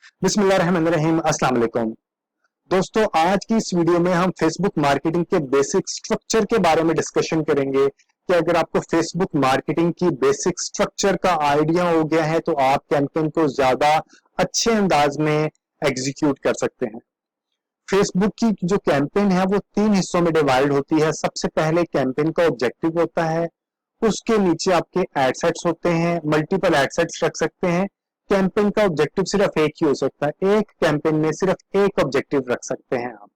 बिस्मिल्लाहिर्रहमानिर्रहीम, अस्सलाम वालेकुम। दोस्तों, आज की इस वीडियो में हम फेसबुक मार्केटिंग के बेसिक स्ट्रक्चर के बारे में डिस्कशन करेंगे कि अगर आपको फेसबुक मार्केटिंग की बेसिक स्ट्रक्चर का आइडिया हो गया है तो आप कैंपेन को ज्यादा अच्छे अंदाज में एग्जीक्यूट कर सकते हैं। फेसबुक की जो कैंपेन है वो 3 हिस्सों में डिवाइड होती है। सबसे पहले कैंपेन का ऑब्जेक्टिव होता है, उसके नीचे आपके एडसेट्स होते हैं, मल्टीपल एडसेट्स रख सकते हैं। कैंपेन का ऑब्जेक्टिव सिर्फ एक ही हो सकता है, एक कैंपेन में सिर्फ एक ऑब्जेक्टिव रख सकते हैं आप।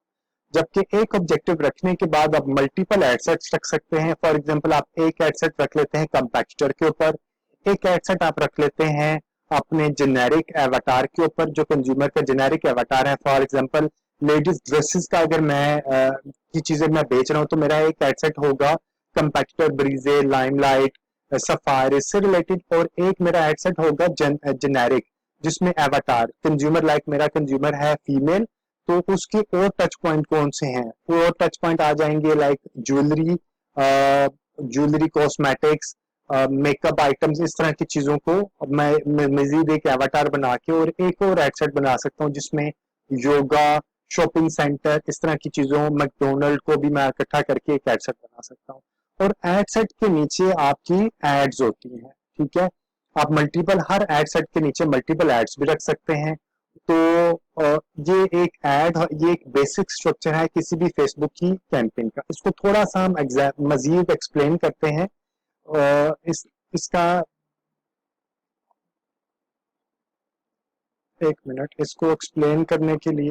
जबकि एक ऑब्जेक्टिव रखने के बाद आप मल्टीपल एडसेट्स रख सकते हैं। फॉर एग्जांपल आप एक एडसेट रख लेते हैं कंपैटिटर के ऊपर, एक एडसेट आप रख लेते हैं अपने जेनेरिक एवाटार के ऊपर, जो कंज्यूमर का जेनेरिक एवाटार है। फॉर एग्जांपल लेडीज ड्रेसेस का अगर मैं की चीजें मैं बेच रहा हूं तो मेरा एक एडसेट होगा कंपैटिटर ब्रीजे, लाइमलाइट, सफायर, इससे रिलेटेड, और एक मेरा एडसेट होगा जेनेरिक जिसमें एवाटार कंज्यूमर, लाइक मेरा कंज्यूमर है फीमेल, तो उसके और टच पॉइंट कौन से हैं? वो और टच पॉइंट आ जाएंगे like jewellery, jewellery, cosmetics, makeup items, इस तरह की चीजों को मैं मजीद एक एवाटार बना के और एक और एडसेट बना सकता हूँ जिसमें योगा, शॉपिंग सेंटर, इस तरह की चीजों, मैकडोनल्ड को भी मैं इकट्ठा करके एक एडसेट बना सकता हूँ। और एडसेट के नीचे आपकी एड्स होती हैं, ठीक है। आप मल्टीपल, हर एडसेट के नीचे मल्टीपल एड्स भी रख सकते हैं। तो ये एक एड, ये एक बेसिक स्ट्रक्चर है किसी भी फेसबुक की कैंपेन का। इसको थोड़ा सा हम मजीद एक्सप्लेन करते हैं। इसका एक मिनट, इसको एक्सप्लेन करने के लिए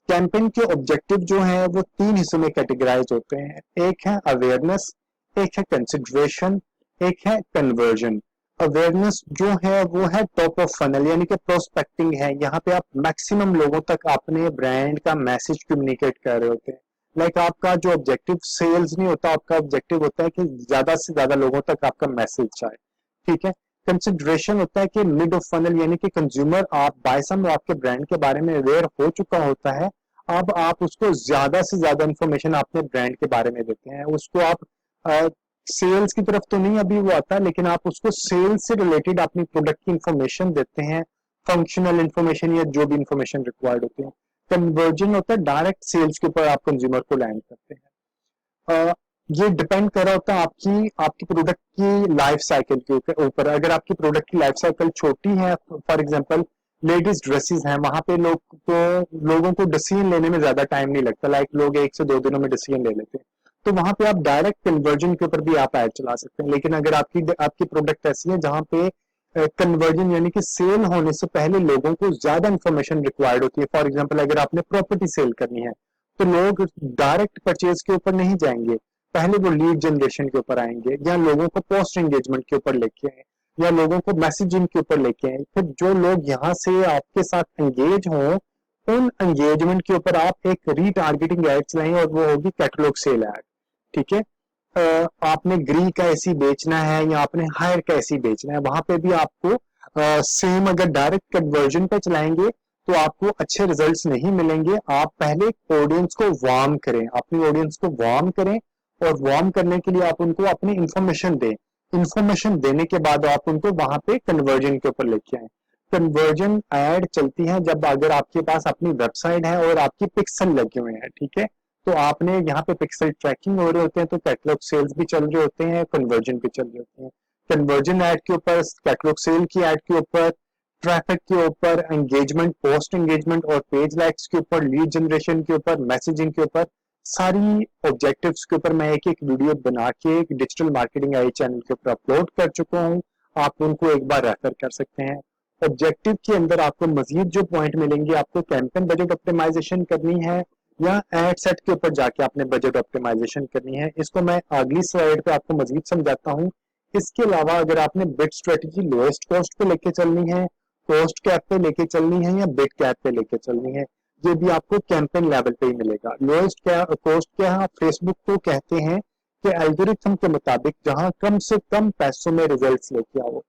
कैंपेन के ऑब्जेक्टिव जो है वो 3 हिस्सों में कैटेगराइज होते हैं। एक है अवेयरनेस, एक है कंसिडरेशन, एक है कन्वर्जन। अवेयरनेस जो है वो है टॉप ऑफ फनल, यानी कि प्रोस्पेक्टिंग है। यहाँ पे आप मैक्सिमम लोगों तक अपने ब्रांड का मैसेज कम्युनिकेट कर रहे होते हैं। लाइक आपका जो ऑब्जेक्टिव सेल्स नहीं होता, आपका ऑब्जेक्टिव होता है कि ज्यादा से ज्यादा लोगों तक आपका मैसेज जाए, ठीक है। कंसिडरेशन होता है कि मिड ऑफ फनल, यानी कि कंज्यूमर, आप बाय सम आपके ब्रांड के बारे में अवेयर हो चुका होता है, अब आप उसको ज्यादा से ज्यादा इंफॉर्मेशन अपने ब्रांड के बारे में देते हैं। उसको आप सेल्स की तरफ तो नहीं अभी वो आता, लेकिन आप उसको सेल्स से रिलेटेड अपनी प्रोडक्ट की इंफॉर्मेशन देते हैं, फंक्शनल इंफॉर्मेशन या जो भी इंफॉर्मेशन रिक्वायर्ड होती है। कन्वर्जन होता है डायरेक्ट सेल्स के ऊपर आप कंज्यूमर को लैंड करते हैं। ये डिपेंड कर रहा होता है आपकी आपकी प्रोडक्ट की लाइफ साइकिल के ऊपर। अगर आपकी प्रोडक्ट की लाइफ साइकिल छोटी है, फॉर एग्जांपल लेडीज ड्रेसेस हैं, वहां पे लोगों को डिसीजन लेने में ज्यादा टाइम नहीं लगता, लाइक लोग 1 से 2 दिनों में डिसीजन ले लेते हैं, तो वहां पे आप डायरेक्ट कन्वर्जन के ऊपर भी आप ऐड चला सकते हैं। लेकिन अगर आपकी प्रोडक्ट ऐसी है जहां पे कन्वर्जन यानी कि सेल होने से पहले लोगों को ज्यादा इंफॉर्मेशन रिक्वायर्ड होती है, फॉर एग्जाम्पल अगर आपने प्रॉपर्टी सेल करनी है तो लोग डायरेक्ट परचेज के ऊपर नहीं जाएंगे, पहले वो लीड जनरेशन के ऊपर आएंगे, या लोगों को पोस्ट एंगेजमेंट के ऊपर लेके आए, या लोगों को मैसेजिंग के ऊपर लेके आए। फिर जो लोग यहाँ से आपके साथ एंगेज हों, उन एंगेजमेंट के ऊपर आप एक रीटारगेटिंग एड चलाएं, और वो होगी कैटलॉग सेल एड, ठीक है। आपने ग्री का एसी बेचना है या आपने हायर का एसी बेचना है, वहां पे भी आपको सेम अगर डायरेक्ट कन्वर्जन पे चलाएंगे तो आपको अच्छे रिजल्ट्स नहीं मिलेंगे। आप पहले ऑडियंस को वार्म करें, अपनी ऑडियंस को वार्म करें, और वार्म करने के लिए आप उनको अपनी इंफॉर्मेशन दें। इंफॉर्मेशन देने के बाद आप उनको वहां पे कन्वर्जन के ऊपर लेके आए। कन्वर्जन एड चलती है जब अगर आपके पास अपनी वेबसाइट है और आपकी पिक्सल लगे हुए हैं, ठीक है, तो आपने यहाँ पे पिक्सल ट्रैकिंग हो रहे होते हैं, तो कैटलॉग सेल्स भी चल रहे होते हैं, कन्वर्जन भी चल रहे होते हैं। कन्वर्जन एड के ऊपर, कैटलॉग सेल की एड के ऊपर, ट्रैफिक के ऊपर, एंगेजमेंट, पोस्ट एंगेजमेंट और पेज लाइक्स के ऊपर, लीड जनरेशन के ऊपर, मैसेजिंग के ऊपर, सारी ऑब्जेक्टिव्स के ऊपर मैं एक एक वीडियो बना के डिजिटल मार्केटिंग आई चैनल के ऊपर अपलोड कर चुका हूँ। आप उनको एक बार रेफर कर सकते हैं। ऑब्जेक्टिव के अंदर आपको मजीद जो पॉइंट मिलेंगे, आपको कैंपेन बजट ऑप्टिमाइजेशन करनी है या एड सेट के ऊपर जाके आपने बजट ऑप्टिमाइजेशन करनी है, इसको मैं अगली स्लाइड पे आपको मजीद समझाता हूँ। इसके अलावा अगर आपने बिड स्ट्रेटेजी लोएस्ट कॉस्ट पे लेके चलनी है, कॉस्ट कैप पे लेके चलनी है, या बिड कैप पे लेके चलनी है, ये भी आपको कैंपेन लेवल पे ही मिलेगा। लोएस्ट क्या कॉस्ट क्या है, फेसबुक को कहते हैं कि एल्गोरिथम के मुताबिक जहां कम से कम पैसों में रिजल्ट्स लेके आओ।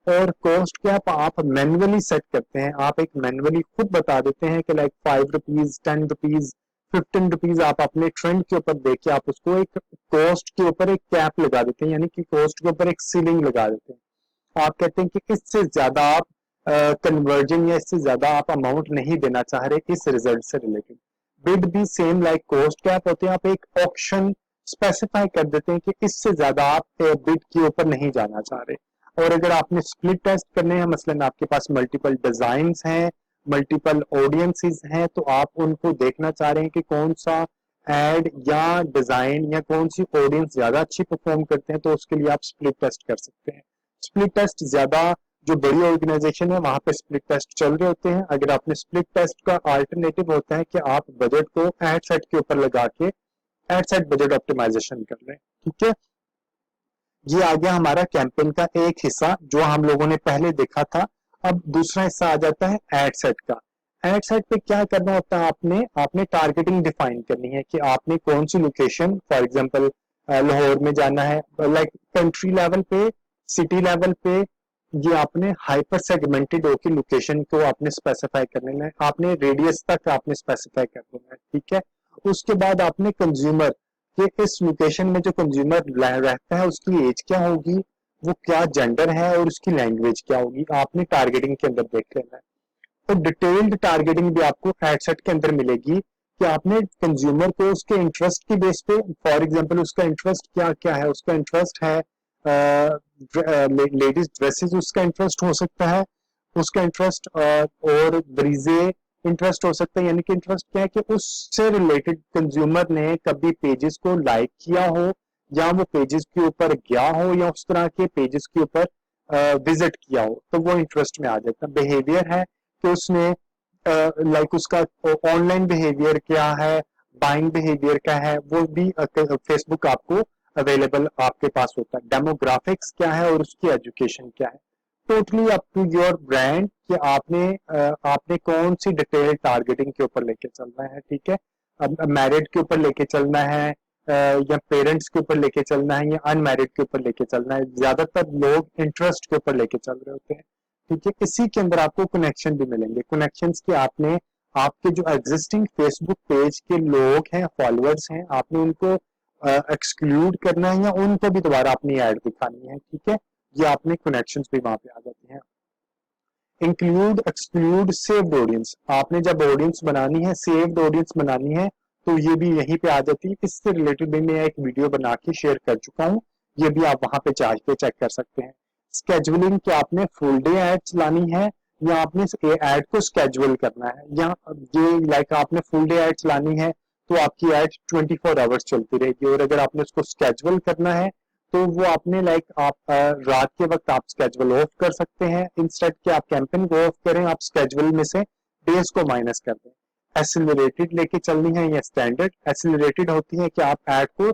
और कॉस्ट कैप आप मैन्युअली सेट करते हैं, आप एक मैन्युअली खुद बता देते हैं कि लाइक 5 रुपीज, 10 रुपीज, 15 रुपीज, आप अपने ट्रेंड के ऊपर देख के आप उसको एक कॉस्ट के ऊपर एक कैप लगा देते हैं, यानी कि कॉस्ट के ऊपर एक सीलिंग लगा देते हैं। आप कहते हैं कि इससे ज्यादा आप कन्वर्जन या इससे ज्यादा आप अमाउंट नहीं देना चाह रहे इस रिजल्ट से रिलेटेड। बिड भी सेम लाइक कॉस्ट कैप होते हैं, आप एक ऑप्शन स्पेसिफाई कर देते हैं कि इससे ज्यादा आप बिड के ऊपर नहीं जाना चाह रहे। और अगर आपने स्प्लिट टेस्ट करने हैं, मसलन आपके पास मल्टीपल डिजाइंस हैं, मल्टीपल ऑडियंसेस हैं, तो आप उनको देखना चाह रहे हैं कि कौन सा एड या डिजाइन या कौन सी ऑडियंस ज्यादा अच्छी परफॉर्म करते हैं, तो उसके लिए आप स्प्लिट टेस्ट कर सकते हैं। स्प्लिट टेस्ट ज्यादा जो बड़ी ऑर्गेनाइजेशन है वहां पे स्प्लिट टेस्ट चल रहे होते हैं। अगर आपने स्प्लिट टेस्ट का अल्टरनेटिव होता है कि आप बजट को एड सेट के ऊपर लगा के एड सेट बजट ऑप्टिमाइजेशन कर रहे हैं, ठीक है। ये आ गया हमारा कैंपेन का एक हिस्सा जो हम लोगों ने पहले देखा था। अब दूसरा हिस्सा आ जाता है एड सेट का। एड सेट पे क्या करना होता है, आपने टारगेटिंग डिफाइन करनी है कि आपने कौन सी लोकेशन, फॉर एग्जांपल लाहौर में जाना है, लाइक कंट्री लेवल पे, सिटी लेवल पे, ये आपने हाइपर सेगमेंटेड होकर लोकेशन को आपने स्पेसिफाई कर लेना है, आपने रेडियस तक आपने स्पेसिफाई कर लेना है, ठीक है। उसके बाद आपने कंज्यूमर कि इस लोकेशन में जो कंज्यूमर रहता है उसकी एज क्या होगी, वो क्या जेंडर है और उसकी लैंग्वेज क्या होगी, आपने टारगेटिंग के अंदर देख लेना है। तो डिटेल्ड टारगेटिंग भी आपको एडसेट के अंदर मिलेगी कि आपने कंज्यूमर को उसके इंटरेस्ट की बेस पे, फॉर एग्जांपल उसका इंटरेस्ट क्या क्या है, उसका इंटरेस्ट है लेडीज ड्रेसेस, उसका इंटरेस्ट हो सकता है, उसका इंटरेस्ट और ब्रीजे इंटरेस्ट हो सकता है। यानी कि इंटरेस्ट क्या है कि उससे रिलेटेड कंज्यूमर ने कभी पेजेस को लाइक किया हो या वो पेजेस के ऊपर गया हो या उस तरह के पेजेस के ऊपर विजिट किया हो, तो वो इंटरेस्ट में आ जाता है। बिहेवियर है कि उसने लाइक उसका ऑनलाइन बिहेवियर क्या है, बाइंग बिहेवियर क्या है, वो भी फेसबुक आपको अवेलेबल आपके पास होता है। डेमोग्राफिक्स क्या है और उसकी एजुकेशन क्या है, totally up to your brand कि आपने कौन सी डिटेल टारगेटिंग के ऊपर लेके चलना है, ठीक है। अब मैरिड के ऊपर लेके चलना है या पेरेंट्स के ऊपर लेके चलना है या अनमैरिड के ऊपर लेके चलना है, ज्यादातर लोग इंटरेस्ट के ऊपर लेके चल रहे होते हैं, ठीक है। इसी के अंदर आपको कनेक्शन भी मिलेंगे। कनेक्शन की आपने आपके जो एग्जिस्टिंग फेसबुक पेज के लोग हैं, फॉलोअर्स हैं, आपने उनको एक्सक्लूड करना है या उनको भी दोबारा अपनी ऐड दिखानी है, ठीक है। ये आपने कनेक्शंस भी वहां पे आ जाते हैं। इंक्लूड, एक्सक्लूड, सेव्ड ऑडियंस, आपने जब ऑडियंस बनानी है, सेव्ड ऑडियंस बनानी है, तो ये भी यहीं पे आ जाती है। इससे रिलेटेड भी मैं एक वीडियो बना के शेयर कर चुका हूँ, ये भी आप वहां पे चार्ज पे चेक कर सकते हैं। स्केजुअलिंग कि आपने फुल डे एड चलानी है या आपने एड को स्केजुअल करना है, या ये लाइक आपने फुल डे एड चलानी है तो आपकी एड 24 आवर्स चलती रहेगी, और अगर आपने उसको स्केजुअल करना है तो वो आपने लाइक आप रात के वक्त आप स्केजुअल ऑफ कर सकते हैं, इंस्टेड कि आप कैंपेन को ऑफ करें, आप स्केजुअल में से डेज को माइनस कर दें। एसिलरेटेड लेके चलनी है या स्टैंडर्ड। एसिलरेटेड होती है कि आप ऐड को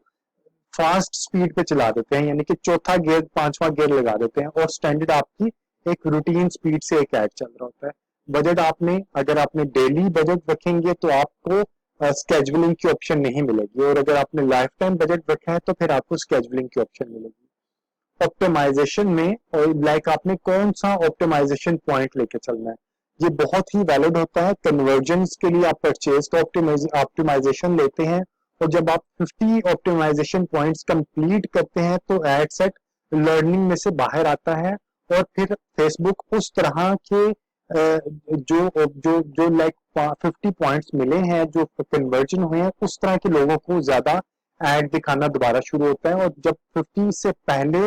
फास्ट स्पीड पे चला देते हैं, यानी कि चौथा गियर पांचवा गियर लगा देते हैं, और स्टैंडर्ड आपकी एक रूटीन स्पीड से एक ऐड चल रहा होता है। बजट आपने अगर आपने डेली बजट रखेंगे तो आपको स्केजुअलिंग की ऑप्शन नहीं मिलेगी, और अगर आपने लाइफ टाइम बजट रखा है तो फिर आपको स्केजुअलिंग की ऑप्शन मिलेगी। ऑप्टिमाइजेशन में और लाइक आपने कौन सा ऑप्टिमाइजेशन पॉइंट लेके चलना है, ये बहुत ही वैलिड होता है। कन्वर्जन्स के लिए आप परचेज का ऑप्टिमाइजेशन लेते हैं, और जब आप 50 ऑप्टिमाइजेशन पॉइंट्स कंप्लीट करते हैं तो एड सेट लर्निंग में से बाहर आता है, और फिर फेसबुक उस तरह के जो जो जो लाइक 50 पॉइंट्स मिले हैं, जो कन्वर्जन हुए हैं, उस तरह के लोगों को ज्यादा एड दिखाना दोबारा शुरू होता है। और जब 50 से पहले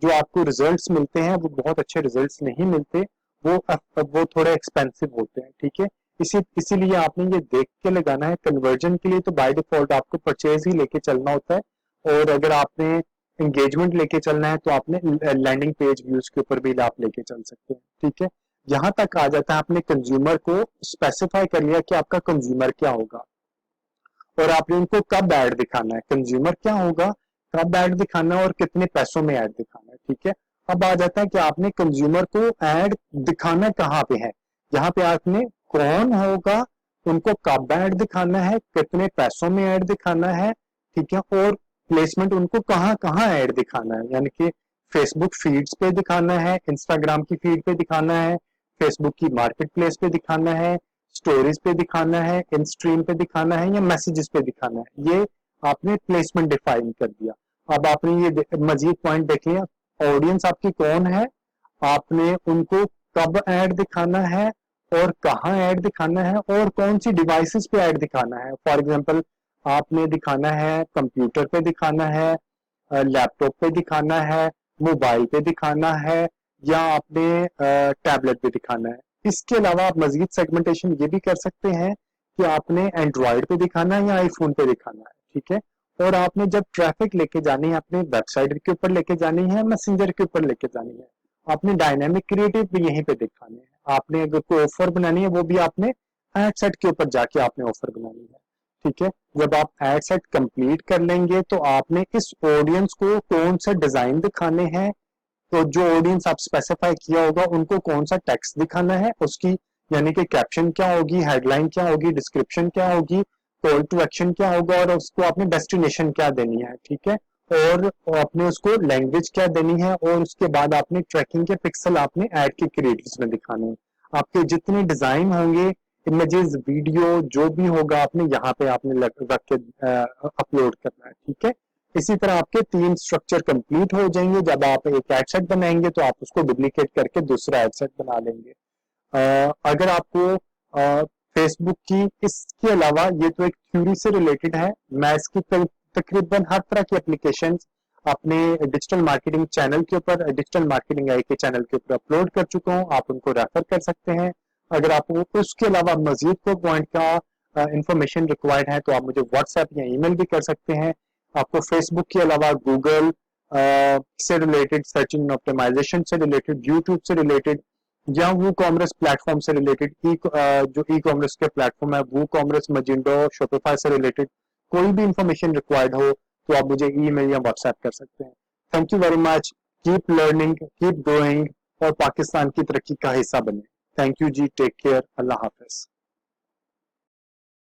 जो आपको रिजल्ट्स मिलते हैं वो बहुत अच्छे रिजल्ट्स नहीं मिलते, वो थोड़े एक्सपेंसिव होते हैं, ठीक है। इसीलिए आपने ये देख के लगाना है। कन्वर्जन के लिए तो बाय डिफॉल्ट आपको परचेज ही लेके चलना होता है, और अगर आपने एंगेजमेंट लेके चलना है तो आपने लैंडिंग पेज व्यूज के ऊपर भी आप लेके चल सकते हैं, ठीक है। यहां तक आ जाता है आपने कंज्यूमर को स्पेसिफाई कर लिया कि आपका कंज्यूमर क्या होगा, और आपने उनको कब ऐड दिखाना है, कंज्यूमर क्या होगा, कब ऐड दिखाना है और कितने पैसों में ऐड दिखाना है, ठीक है। अब आ जाता है कि आपने कंज्यूमर को ऐड दिखाना कहाँ पे है। यहाँ पे आपने कौन होगा, उनको कब ऐड दिखाना है, कितने पैसों में ऐड दिखाना है, ठीक है, और प्लेसमेंट उनको कहाँ कहाँ ऐड दिखाना है, यानी कि फेसबुक फीड्स पे दिखाना है, इंस्टाग्राम की फीड पे दिखाना है, फेसबुक की मार्केट प्लेस पे दिखाना है, स्टोरीज पे दिखाना है, इन स्ट्रीम पे दिखाना है या मैसेजेस पे दिखाना है। ये आपने प्लेसमेंट डिफाइन कर दिया। अब आपने ये मजीद पॉइंट देख लिया, ऑडियंस आपकी कौन है, आपने उनको कब ऐड दिखाना है और कहाँ ऐड दिखाना है और कौन सी डिवाइसेस पे ऐड दिखाना है। फॉर एग्जांपल आपने दिखाना है कंप्यूटर पे दिखाना है, लैपटॉप पे दिखाना है, मोबाइल पे दिखाना है, या आपने टैबलेट पे दिखाना है। इसके अलावा आप मजीद सेगमेंटेशन ये भी कर सकते हैं कि आपने एंड्रॉयड पे दिखाना है या आईफोन पे दिखाना है, ठीक है। और आपने जब ट्रैफिक लेके जानी है अपने वेबसाइट के ऊपर लेके जानी है, मैसेंजर के ऊपर लेके जानी है, आपने डायनामिक क्रिएटिव भी यहीं पे दिखाने हैं। आपने अगर कोई ऑफर बनानी है वो भी आपने एड सेट के ऊपर जाके आपने ऑफर बनानी है, ठीक है। जब आप एड सेट कंप्लीट कर लेंगे तो आपने इस ऑडियंस को कौन से डिजाइन दिखाने हैं, तो जो ऑडियंस आप स्पेसिफाई किया होगा उनको कौन सा टेक्स्ट दिखाना है, उसकी यानी कि कैप्शन क्या होगी, हेडलाइन क्या होगी, डिस्क्रिप्शन क्या होगी, कॉल टू एक्शन क्या होगा, और उसको आपने डेस्टिनेशन क्या देनी है, ठीक है। और आपने उसको लैंग्वेज क्या देनी है, और उसके बाद आपने ट्रैकिंग के पिक्सल आपने ऐड के क्रिएटिव्स में दिखाने हैं। आपके जितने डिजाइन होंगे, इमेजेस, वीडियो जो भी होगा, आपने यहाँ पे आपने रख के अपलोड करना है, ठीक है। इसी तरह आपके 3 स्ट्रक्चर कंप्लीट हो जाएंगे। जब आप एक एड सेट बनाएंगे तो आप उसको डुप्लीकेट करके दूसरा एड सेट बना लेंगे। अगर आपको फेसबुक की इसके अलावा, ये तो एक थ्योरी से रिलेटेड है, मैं इसकी तकरीबन हर तरह की एप्लीकेशन अपने डिजिटल मार्केटिंग चैनल के ऊपर, डिजिटल मार्केटिंग आई के चैनल के ऊपर अपलोड कर चुका हूँ, आप उनको रेफर कर सकते हैं। अगर आपको उसके अलावा मजीद कोई पॉइंट का इंफॉर्मेशन रिक्वायर्ड है तो आप मुझे व्हाट्सएप या ईमेल भी कर सकते हैं। आपको फेसबुक के अलावा गूगल से रिलेटेड, सर्च इंजन ऑप्टिमाइजेशन से रिलेटेड, यूट्यूब से रिलेटेड, या वो कॉमर्स प्लेटफॉर्म से रिलेटेड, जो ई कॉमर्स के प्लेटफॉर्म है वो कॉमर्स, मजिंडो, शॉपिफाई से रिलेटेड कोई भी इंफॉर्मेशन रिक्वायर्ड हो तो आप मुझे ईमेल या व्हाट्सएप कर सकते हैं। Thank you very much. Keep learning, keep growing, और पाकिस्तान की तरक्की का हिस्सा बने। थैंक यू जी, टेक केयर, अल्लाह हाफिज।